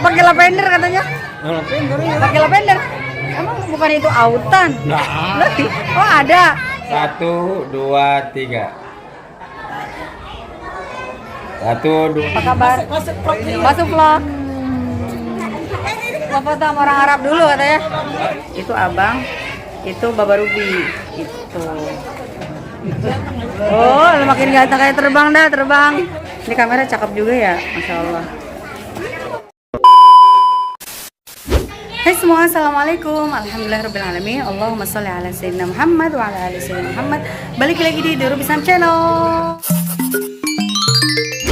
pakai lavender katanya. Pakai lavender. Emang bukan itu autan? Nah. Lebih. Oh ada. 1, 2, 3. 1, 2. Apa kabar? Masuk vlog. Mau foto sama orang Arab dulu katanya. Itu abang, itu Baba Ruby. Itu. Oh, lu makin ganteng kayak terbang dah, terbang. Ini kamera cakep juga ya, masya Allah. Hai semua, assalamualaikum, alhamdulillahirobbilalamin. Allahumma sholli ala sayyidina Muhammad wa ala ali sayyidina Muhammad. Balik lagi di The Ruby Sam Channel.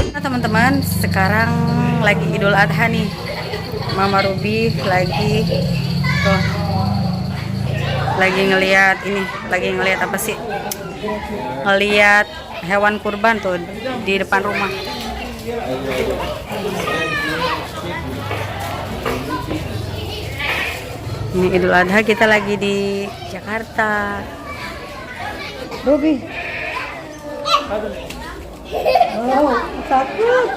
Nah teman-teman, sekarang lagi Idul Adha nih. Mama Ruby lagi tuh, lagi ngeliat ini, lagi ngeliat apa sih? Ngeliat hewan kurban tuh di depan rumah. Ini Idul Adha, kita lagi di Jakarta. Ruby. Oh, takut.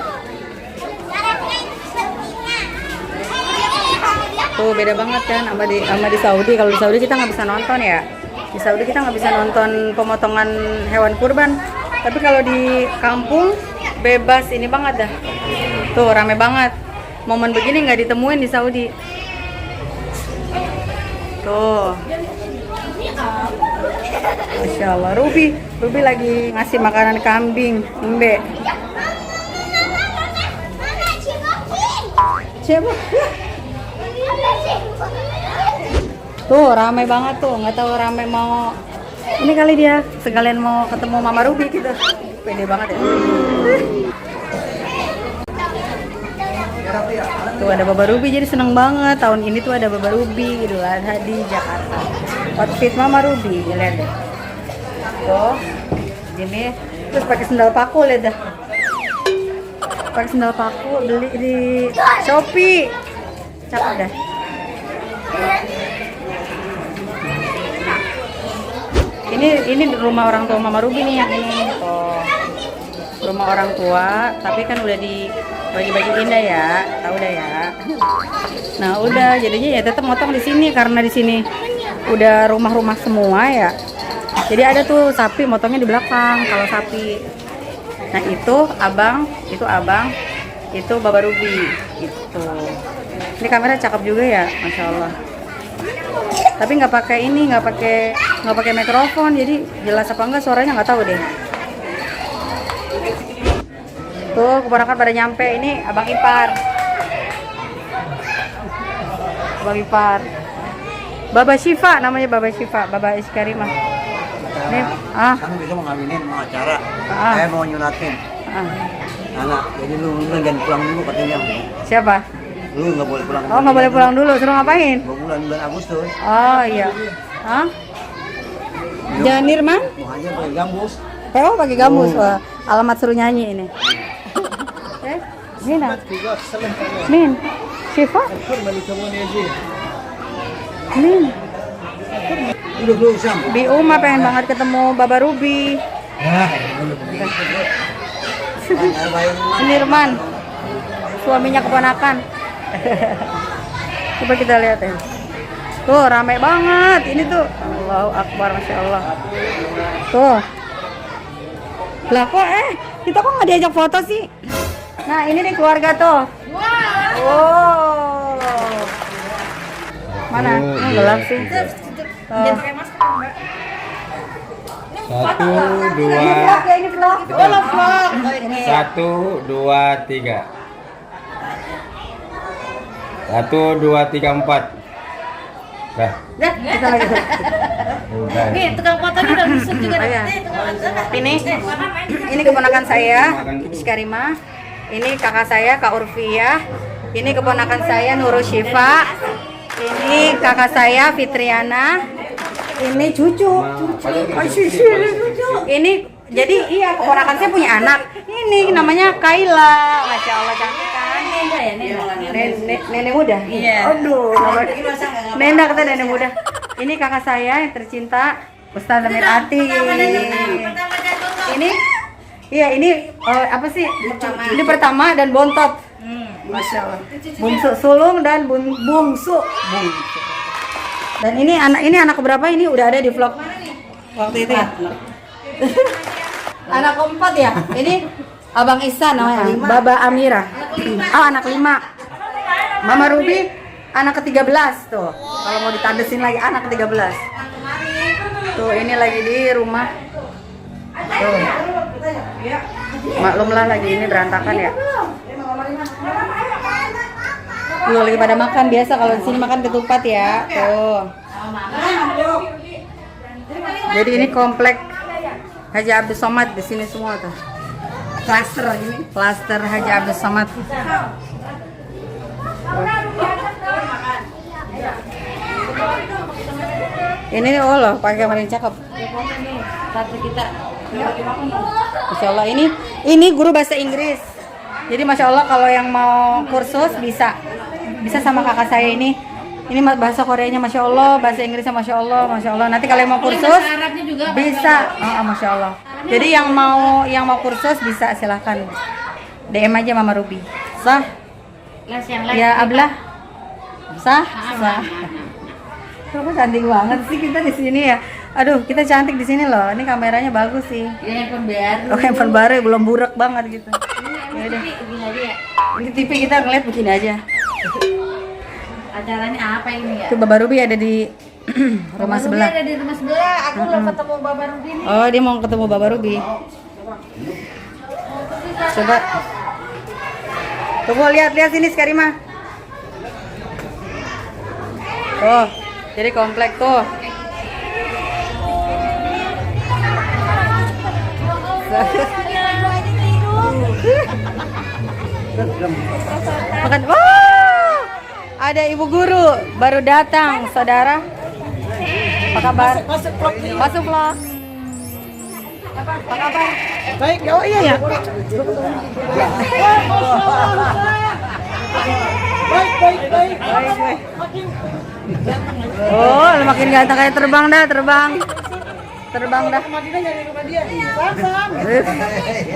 Tuh beda banget kan sama di Saudi. Kalau di Saudi kita nggak bisa nonton ya. Di Saudi kita nggak bisa nonton pemotongan hewan kurban. Tapi kalau di kampung bebas ini banget dah. Tuh rame banget. Momen begini nggak ditemuin di Saudi. Tuh. Masya Allah. Ruby lagi ngasih makanan kambing. Mbe. Siapa? Tuh ramai banget tuh, nggak tahu ramai mau ini kali dia sekalian mau ketemu Mama Ruby gitu. Pede banget ya. Tuh ada Baba Ruby, jadi seneng banget tahun ini tuh ada Baba Ruby Idul Adha di Jakarta. Outfit Mama Ruby, lihat deh. Tuh, gini, terus pakai sendal paku, lihat dah. Pakai sendal paku beli di Shopee. Cakep dah. Ini rumah orang tua Mama Ruby nih yang ini. Oh, rumah orang tua, tapi kan udah dibagi-bagiin dah ya, tahu dah ya. Nah udah, jadinya ya tetap motong di sini karena di sini udah rumah-rumah semua ya. Jadi ada tuh sapi, motongnya di belakang kalau sapi. Nah itu abang, itu Baba Ruby. Itu. Ini kamera cakep juga ya, masya Allah. Tapi nggak pakai ini, nggak pakai mikrofon, jadi jelas apa enggak suaranya nggak tahu deh. Tuh keponakan pada nyampe, ini abang ipar, Baba Syifa namanya, Baba Syifa, Baba Iskarimah. Ini kamu bisa mau ngawinin, mau acara, saya mau nyunatin anak, jadi lu jangan pulang dulu katanya. Siapa? Lu nggak boleh pulang. Oh nggak boleh pulang dulu, suruh ngapain? Bulan Agustus. Oh iya. Jangan Nirman? Mau aja pakai gambus. Oh pakai gambus. Wah, alamat suruh nyanyi ini. Mina. Min. Syifa? Min. Dulu Sam. Bi Uma pengen banget ketemu Baba Ruby. Nirman. Suaminya keponakan. Coba kita lihat ya. Tuh ramai banget. Ini tuh Allahu Akbar, masya Allah. Tuh. Lah kok kita kok nggak diajak foto sih? Nah ini nih keluarga tuh. Wow. Mana? Gelap sih. Tuh. 1, 2. Ini vlog. Oh, vlog. 1, 2, 3. 1, 2, 3, 4. Dah. Kita lagi. Udah. Nih, tukang fotonya udah busuk juga. Ini keponakan saya, Iskarimah. Ini kakak saya, Kak Urfiah. Ini keponakan saya, Nurul Syifa. Ini kakak saya, Fitriana. Ini cucu. Ini jadi iya keponakan saya punya anak. Ini namanya Kaila. Masya Allah cantik kan. Nenek muda. Iya. Aduh. Nenda kata nenek muda. Ini kakak saya yang tercinta, Ustaz Amir Ati. Ini iya ini apa sih? Ini pertama dan bontot. Masya Allah. Bungsu sulung dan bungsu. Dan ini anak berapa ini udah ada di vlog waktu itu ya? Anak keempat ya? Ini Abang Ihsan namanya, Baba Amira. Oh, anak 5. Mama Ruby anak ke-13 tuh. Kalau mau ditandesin lagi anak ke-13. Tuh, ini lagi di rumah. Tuh. Maklumlah lagi ini berantakan ya. Tuh, lagi pada makan biasa kalau di sini makan ketupat ya. Tuh. Jadi ini komplek Haji Abdus Somad di sini semua tuh. Klaster ini, klaster Haji Abdus Somad. Ini oh loh, pakai kamera yang cakep. Satu kita. Masya Allah, ini guru bahasa Inggris. Jadi Masya Allah kalau yang mau kursus bisa sama kakak saya ini. Ini bahasa Koreanya Masya Allah, bahasa Inggrisnya Masya Allah, Masya Allah. Nanti kalau yang mau kursus bisa, Masya Allah. Jadi yang mau kursus bisa silahkan DM aja Mama Ruby. Sah? Ya Ablah. Sah? Kamu cantik banget sih kita di sini ya. Aduh, kita cantik di sini loh. Ini kameranya bagus sih. Ini handphone baru. Oh, handphone baru belum burak banget gitu. Ya udah. Ini TV kita ngeliat begini aja. Acaranya apa ini ya? Itu Baba Ruby ada di rumah sebelah. Ada di rumah sebelah. Aku belum ketemu Baba Ruby nih. Oh, dia mau ketemu Baba Ruby. Coba. Tunggu lihat sini Karima. Oh, jadi komplek tuh. Makan. Wow, ada ibu guru baru datang, saudara. Apa kabar? Masuk vlog. Apa kabar? Baik. Oh iya ya. Baik. Oh, makin ganteng kayak terbang dah.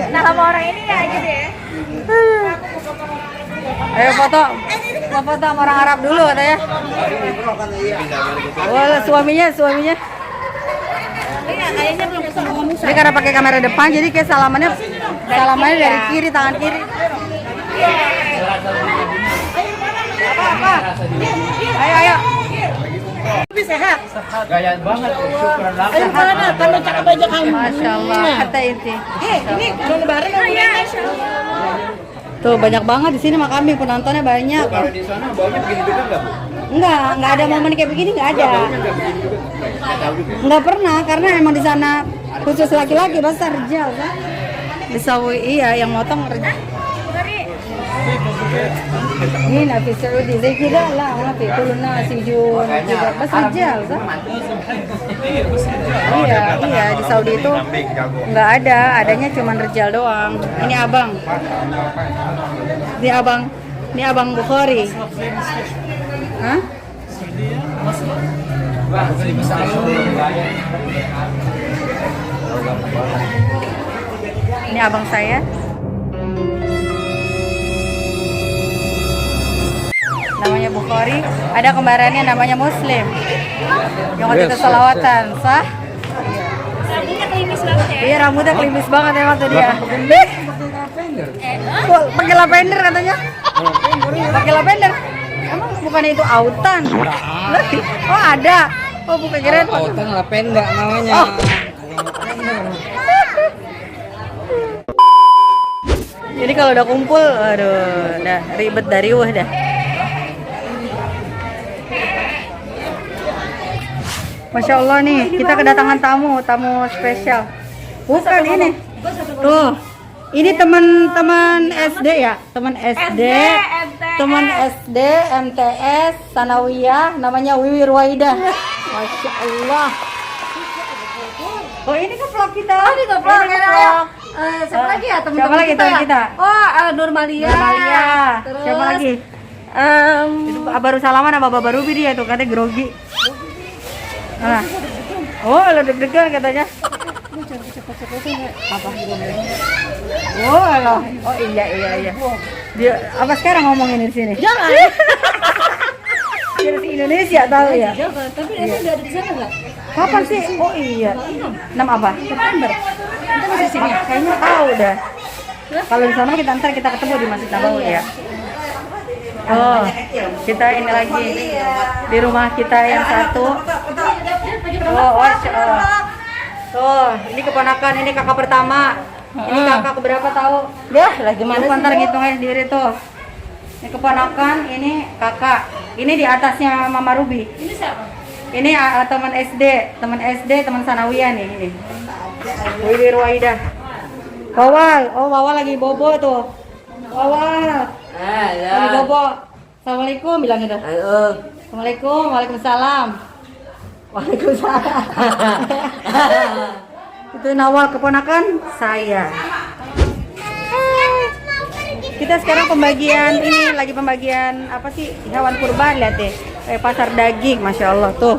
Nah, sama orang ini ya gitu ya. Ayo foto sama orang Arab dulu katanya. Oh, suaminya. Kayaknya belum ketemu ngomong. Ini karena pakai kamera depan, jadi kayak salamannya dari kiri, tangan kiri. Apa? Ayo. Lebih sehat. Gaya banget. Syukuran lah. Ayo mana? Kalau cakap aja kamu. Masya Allah, kata inti. Ini mau lebaran mau ya? Tuh banyak banget di sini mah kambing, penontonnya banyak. Kalau di sana baunya begini-begini enggak, Bu? Enggak ada momen kayak begini, enggak ada. Enggak pernah, karena emang di sana khusus laki-laki besar Rijal kan. Di Sawi iya yang motong Rijal. Ini Nabi Saudi, saya kira lah, Nabi kuluna sijun, bas Rijal kan. Iya di Saudi itu enggak ada, adanya cuma Rijal doang. Ini abang Bukhari. Hah? Ini abang saya. Namanya Bukhari. Ada kembarannya namanya Muslim. Yang waktu itu selawatan, sah? Rambutnya klimis banget ya. Iya rambutnya klimis banget emang tuh dia. Pakai lavender katanya. Pakai lavender. Emang bukannya itu autan? Oh ada. Oh bukan keren. Autan lavender namanya. Oh. Jadi kalau udah kumpul, aduh, udah ribet dari dah. Masya Allah nih, kita kedatangan tamu spesial. Bukan ini. Tuh, ini teman-teman SD ya, teman SD, MTS, Sanawiyah, namanya Wiwi Ruwaidah. Masya Allah. Oh ini ke vlog kita. Oh ini ke vlog. Siapa lagi ya teman-teman kita? Oh Nurmalia. Terus, Siapa lagi? Itu baru salaman sama Baba Ruby dia tuh katanya grogi. Oh lo deg-degan katanya. Apa? Oh, loh. Oh iya. Dia apa sekarang ngomongin di sini? Jangan. Dari Indonesia tahu ya? Jangan, tapi emang udah ada di sana nggak? Kapan sih? Oh iya. 6 apa? September. Kita masih sini. Kayaknya tahu dah. Kalau di sana kita ntar kita ketemu di Masjid Nabawi ya. Oh, kita ini lagi di rumah kita yang satu. Oh, tuh, ini keponakan, ini kakak pertama. Ini kakak keberapa tahu? Dah, lagi mana Lupa, sih? ntar ngitung aja sendiri tuh. Ini keponakan, ini kakak. Ini di atasnya Mama Ruby. Ini siapa? Ini teman SD, teman sanawiyah nih ini. Wiwi Ruwaidah. Wawal, oh Wawal lagi bobo tuh. Wawal. Lagi bobo. Assalamualaikum bilang gitu. Assalamualaikum, waalaikumsalam. Waalaikumsalam. Itu Nawal keponakan saya. Kita sekarang pembagian ini lagi pembagian apa sih hewan kurban, lihat deh kayak pasar daging, masya Allah tuh.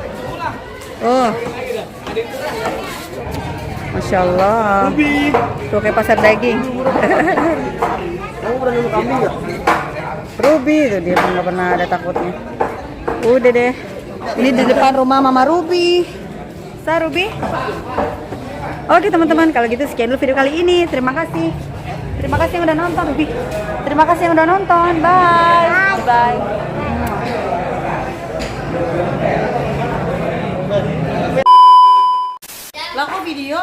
Masya Allah. Tuh kayak pasar daging. Kamu udah nemu kambing nggak? Ruby tuh dia nggak pernah ada takutnya. Udah deh. Ini di depan rumah Mama Ruby. Ruby. Oke teman-teman, kalau gitu sekian dulu video kali ini. Terima kasih. Terima kasih yang udah nonton, Ruby. Terima kasih yang udah nonton. Bye. Bye. Lah kok video?